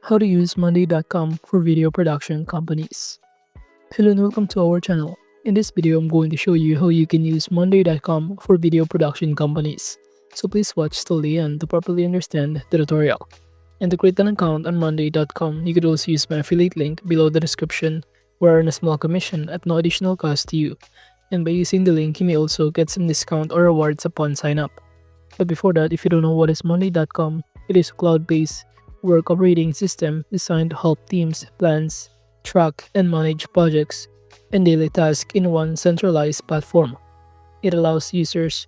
How to use Monday.com for video production companies. Hello and welcome to our channel. In this video, I'm going to show you how you can use Monday.com for video production companies. So please watch till the end to properly understand the tutorial. And to create an account on Monday.com, you could also use my affiliate link below the description where I earn a small commission at no additional cost to you. And by using the link, you may also get some discount or rewards upon sign up. But before that, if you don't know what is Monday.com, it is a cloud-based work operating system designed to help teams plans, track, and manage projects and daily tasks in one centralized platform. It allows users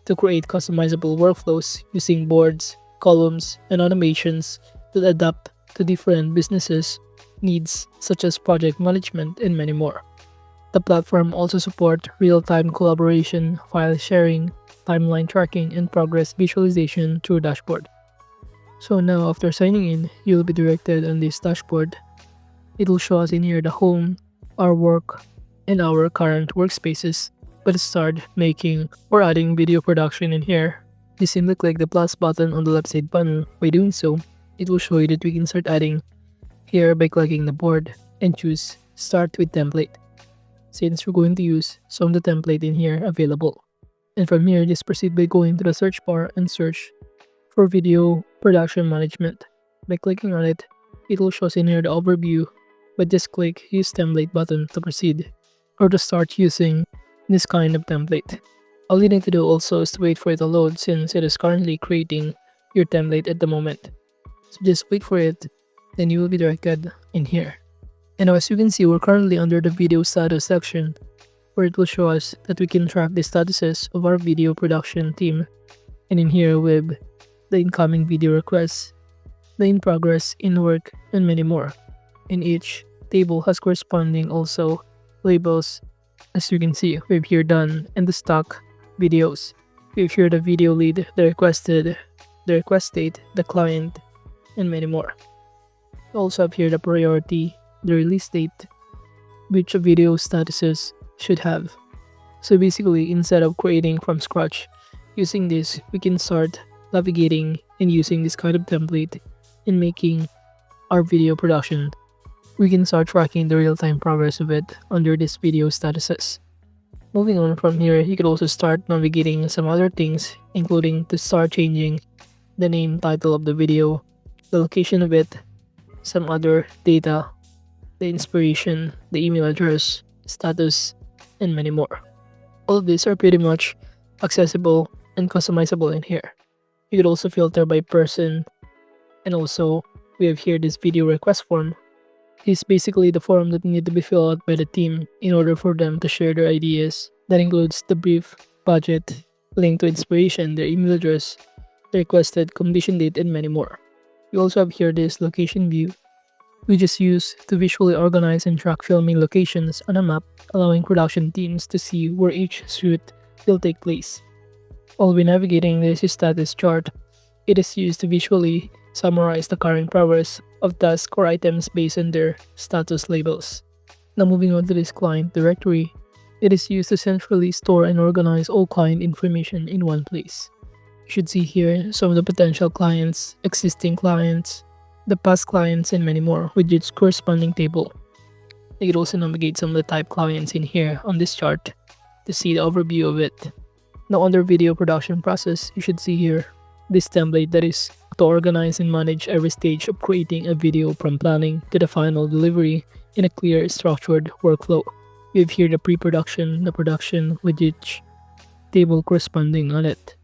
to create customizable workflows using boards, columns, and automations that adapt to different businesses' needs such as project management and many more. The platform also supports real-time collaboration, file sharing, timeline tracking, and progress visualization through dashboard. So now after signing in, you'll be directed on this dashboard. It will show us in here the home, our work, and our current workspaces. But to start making or adding video production in here, you simply click the plus button on the left side panel. By doing so, it will show you that we can start adding here by clicking the board and choose Start with Template. Since we're going to use some of the template in here available. And from here, just proceed by going to the search bar and search for video production management. By clicking on it, it will show us in here the overview, but just click use template button to proceed or to start using this kind of template. All you need to do also is to wait for it to load since it is currently creating your template at the moment. So just wait for it, then you will be directed in here. And now as you can see, we're currently under the video status section where it will show us that we can track the statuses of our video production team. And in here with the incoming video requests, the in progress, in work, and many more. And each table has corresponding also labels. As you can see, we have here done and the stock videos. We have here the video lead, the requested, the request date, the client, and many more. We also have here the priority, the release date, which video statuses should have. So basically, instead of creating from scratch, using this, we can start navigating and using this kind of template in making our video production. We can start tracking the real-time progress of it under this video statuses. Moving on from here, you could also start navigating some other things, including to start changing the name title of the video, the location of it, some other data, the inspiration, the email address, status, and many more. All of these are pretty much accessible and customizable in here. You could also filter by person, and also we have here this video request form. It's basically the form that need to be filled out by the team in order for them to share their ideas. That includes the brief, budget, link to inspiration, their email address, the requested completion date, and many more. We also have here this location view, which is used to visually organize and track filming locations on a map, allowing production teams to see where each shoot will take place. While we're navigating this status chart, it is used to visually summarize the current progress of tasks or items based on their status labels. Now moving on to this client directory, it is used to centrally store and organize all client information in one place. You should see here some of the potential clients, existing clients, the past clients, and many more with its corresponding table. You can also navigate some of the type clients in here on this chart to see the overview of it. Now under video production process, you should see here this template that is to organize and manage every stage of creating a video from planning to the final delivery in a clear, structured workflow. We have here the pre-production, the production with each table corresponding on it.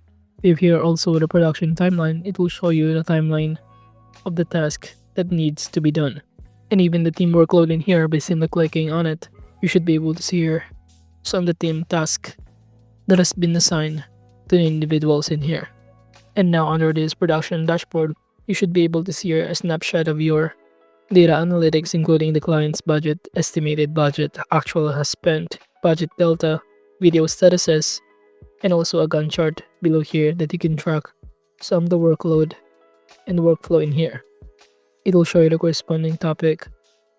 We have here also the production timeline. It will show you the timeline of the task that needs to be done. And even the team workload in here by simply clicking on it, you should be able to see here some of the team task that has been assigned to the individuals in here. And now under this production dashboard, you should be able to see here a snapshot of your data analytics, including the client's budget, estimated budget, actual has spent, budget delta, video statuses, and also a Gantt chart below here that you can track some of the workload and workflow in here. It will show you the corresponding topic,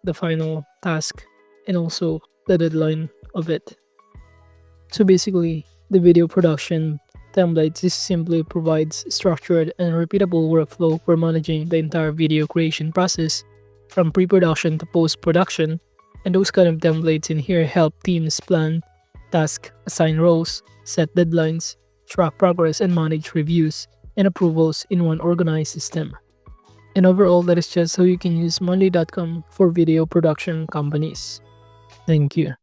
the final task, and also the deadline of it. So basically, the video production templates, this simply provides structured and repeatable workflow for managing the entire video creation process from pre-production to post-production. And those kind of templates in here help teams plan tasks, assign roles, set deadlines, track progress, and manage reviews and approvals in one organized system. And overall, that is just how you can use Monday.com for video production companies. Thank you.